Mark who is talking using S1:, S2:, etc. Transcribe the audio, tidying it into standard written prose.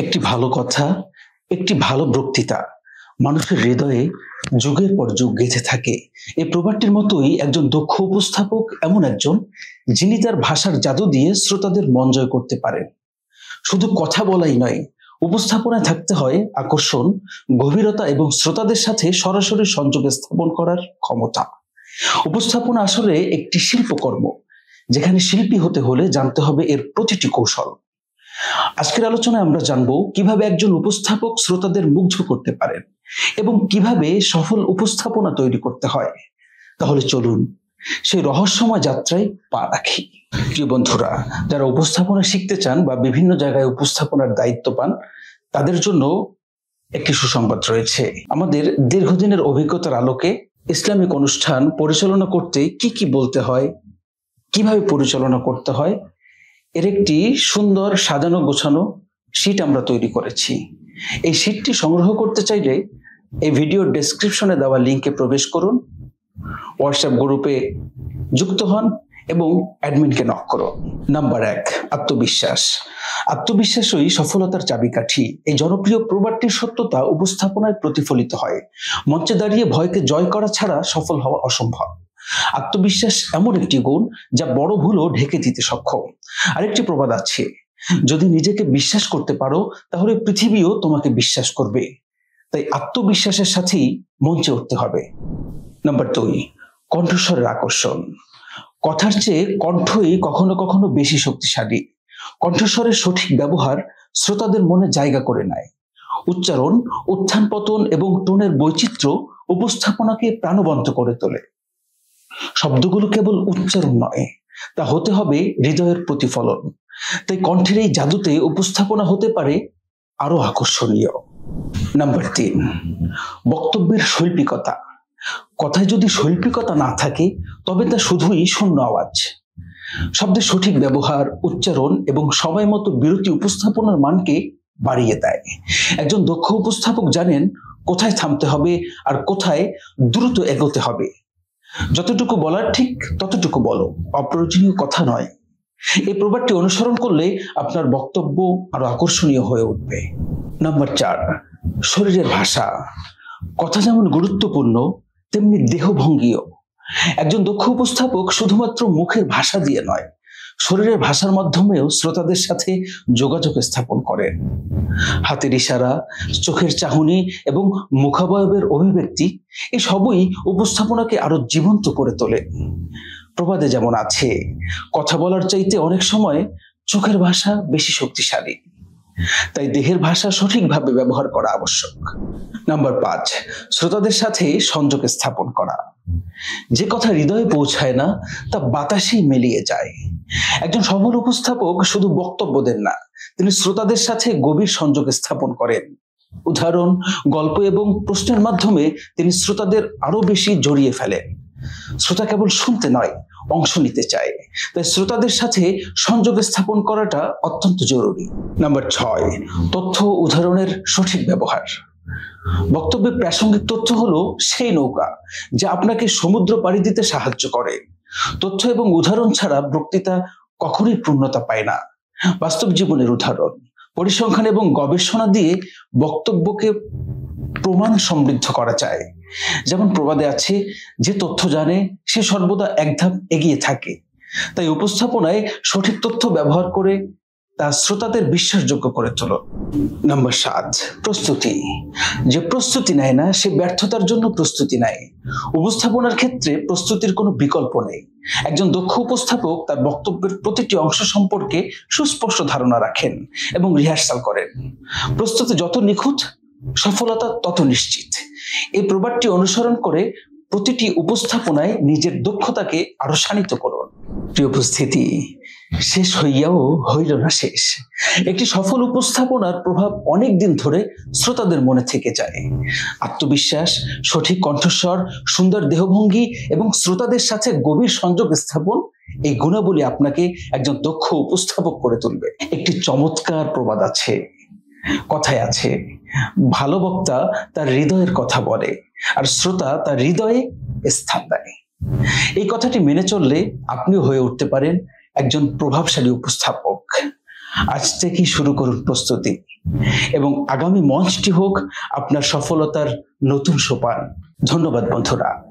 S1: একটি ভালো কথা, একটি ভালো বক্তৃতা মানুষের হৃদয়ে যুগের পর যুগ গেঁথে থাকে। এই প্রবাদটির মতোই একজন দক্ষ উপস্থাপক এমন একজন যিনি তার ভাষার জাদু দিয়ে শ্রোতাদের মন জয় করতে পারেন। শুধু কথা বলাই নয়, উপস্থাপনায় থাকতে হয় আকর্ষণ, গভীরতা এবং শ্রোতাদের সাথে সরাসরি সংযোগ স্থাপন করার ক্ষমতা। উপস্থাপনা আসলে একটি শিল্পকর্ম, যেখানে শিল্পী হতে হলে জানতে হবে এর প্রতিটি কৌশল। আজকের আলোচনায় আমরা জানবো কিভাবে একজন উপস্থাপক শ্রোতাদের মুগ্ধ করতে পারেন এবং কিভাবে সফল উপস্থাপনা তৈরি করতে হয়। তাহলে চলুন সেই রহস্যময় যাত্রায় পা রাখি। প্রিয় বন্ধুরা, যারা উপস্থাপনা শিখতে চান বা বিভিন্ন জায়গায় উপস্থাপনার দায়িত্ব পান, তাদের জন্য একটি সুসংবাদ রয়েছে। আমাদের দীর্ঘদিনের অভিজ্ঞতার আলোকে ইসলামিক অনুষ্ঠান পরিচালনা করতে কি কি বলতে হয়, কিভাবে পরিচালনা করতে হয়, এর একটি সুন্দর সাজানো গোছানো শীট আমরা তৈরি করেছি। এই শীটটি সংগ্রহ করতে চাইলে এই ভিডিওর ডেসক্রিপশনে দেওয়া লিঙ্কে প্রবেশ করুন, হোয়াটসঅ্যাপ গ্রুপে যুক্ত হন এবং অ্যাডমিনকে নক করুন। নাম্বার 1, আত্মবিশ্বাস। আত্মবিশ্বাসই সফলতার চাবিকাঠি। এই জনপ্রিয় প্রবাদটির সত্যতা উপস্থাপনায় প্রতিফলিত হয়। মঞ্চে দাঁড়িয়ে ভয়কে জয় করা ছাড়া সফল হওয়া অসম্ভব। আত্মবিশ্বাস এমন একটি গুণ যা বড় ভুলও ঢেকে দিতে সক্ষম। আরেকটি প্রবাদ আছে, যদি নিজেকে বিশ্বাস করতে পারো তাহলে পৃথিবীও তোমাকে বিশ্বাস করবে। তাই আত্মবিশ্বাসের সাথেই মঞ্চে উঠতে হবে। নাম্বার 2, কণ্ঠস্বরের আকর্ষণ। কথার চেয়ে কণ্ঠই কখনো কখনো বেশি শক্তিশালী। কণ্ঠস্বরের সঠিক ব্যবহার শ্রোতাদের মনে জায়গা করে নেয়। উচ্চারণ, উত্থান পতন এবং টোনের বৈচিত্র্য উপস্থাপনাকে প্রাণবন্ত করে তোলে। শব্দগুলো কেবল উচ্চারণ নয়, তা হতে হবে হৃদয়ের প্রতিফলন। তাই কণ্ঠের এই জাদুতে উপস্থাপনা হতে পারে আরো আকর্ষণীয়। নাম্বার 3, বক্তব্যের শৈল্পিকতা। কথায় যদি শৈল্পিকতা না থাকে তবে তা শুধুই শূন্য আওয়াজ। শব্দের সঠিক ব্যবহার, উচ্চারণ এবং সময় মতো বিরতি উপস্থাপনার মানকে বাড়িয়ে দেয়। একজন দক্ষ উপস্থাপক জানেন কোথায় থামতে হবে আর কোথায় দ্রুত এগোতে হবে। যতটুকু বলার ঠিক ততটুকু বলো, অপ্রয়োজনীয় কথা নয়। এই প্রবাদটি অনুসরণ করলে আপনার বক্তব্য আরো আকর্ষণীয় হয়ে উঠবে। নাম্বার 4, শরীরের ভাষা। কথা যেমন গুরুত্বপূর্ণ তেমনি দেহভঙ্গিও। একজন দক্ষ উপস্থাপক শুধুমাত্র মুখের ভাষা দিয়ে নয়, শরীরের ভাষার মাধ্যমেও শ্রোতাদের সাথে যোগাযোগ স্থাপন করেন। হাতের ইশারা, চোখের চাহনি এবং মুখাবয়বের অভিব্যক্তি, এই সবই উপস্থাপনাকে আরো জীবন্ত করে তোলে। প্রবাদে যেমন আছে, কথা বলার চাইতে অনেক সময় চোখের ভাষা বেশি শক্তিশালী। তাই দেহের ভাষা সঠিকভাবে ব্যবহার করা আবশ্যক। নাম্বার 5, শ্রোতাদের সাথে সংযোগ স্থাপন করা। যে কথা হৃদয়ে পৌঁছায় না তা বাতাসেই মিলিয়ে যায়। একজন সফল উপস্থাপক শুধু বক্তব্য দেন না, তিনি শ্রোতাদের সাথে গভীর সংযোগ স্থাপন করেন। উদাহরণ, গল্প এবং প্রশ্নের মাধ্যমে তিনি শ্রোতাদের আরো বেশি জড়িয়ে ফেলেন। শ্রোতা কেবল শুনতে নয়, অংশ নিতে চায়। তাই শ্রোতাদের সাথে সংযোগ স্থাপন করাটা অত্যন্ত জরুরি। নাম্বার 6, তথ্য উদাহরণের সঠিক ব্যবহার। বক্তব্যে প্রাসঙ্গিক তথ্য হলো সেই নৌকা যা আপনাকে সমুদ্র পাড়ি দিতে সাহায্য করে। তথ্য এবং উদাহরণ ছাড়া বক্তৃতা কখনোই পূর্ণতা পায় না। বাস্তব জীবনের উদাহরণ, পরিসংখ্যান এবং গবেষণা দিয়ে বক্তব্যকে প্রমাণ সমৃদ্ধ করা যায়। যেমন প্রবাদে আছে, যে তথ্য জানে সে সর্বদা এক ধাপ এগিয়ে থাকে। তাই উপস্থাপনায় সঠিক তথ্য ব্যবহার করে তা শ্রোতাদের বিশ্বাসযোগ্য করে তোলো। নাম্বার 7, প্রস্তুতি। যে প্রস্তুতি নেয় না সে ব্যর্থতার জন্য প্রস্তুতি নেয়। উপস্থাপনার ক্ষেত্রে প্রস্তুতির কোনো বিকল্প নেই। একজন দক্ষ উপস্থাপক তার বক্তব্যের প্রতিটি অংশ সম্পর্কে সুস্পষ্ট ধারণা রাখেন এবং রিহার্সাল করেন। প্রস্তুতি যত নিখুঁত, সফলতা তত নিশ্চিত। এই প্রবাদটি অনুসরণ করে প্রতিটি উপস্থাপনায় নিজের দক্ষতাকে আরো শানিত করুন। প্রিয় উপস্থিতি, শেষ হইয়াও হইল না শেষ। একটি সফল উপস্থাপনার প্রভাব অনেক দিন ধরে শ্রোতাদের মনে থেকে যায়। আত্মবিশ্বাস, সঠিক কণ্ঠস্বর, সুন্দর দেহভঙ্গি এবং শ্রোতাদের সাথে গভীর সংযোগ স্থাপন, এই গুণাবলী আপনাকে একজন দক্ষ উপস্থাপক করে তুলবে। একটি চমৎকার প্রবাদ আছে, কথায় আছে, ভালো বক্তা তার হৃদয়ের কথা বলে আর শ্রোতা তার হৃদয়ে স্থান দেয়। এই কথাটি মেনে চললে আপনিও হয়ে উঠতে পারেন একজন প্রভাবশালী উপস্থাপক। আজ থেকেই শুরু করুন প্রস্তুতি, এবং আগামী মঞ্চটি হোক আপনার সফলতার নতুন সোপান। ধন্যবাদ বন্ধুরা।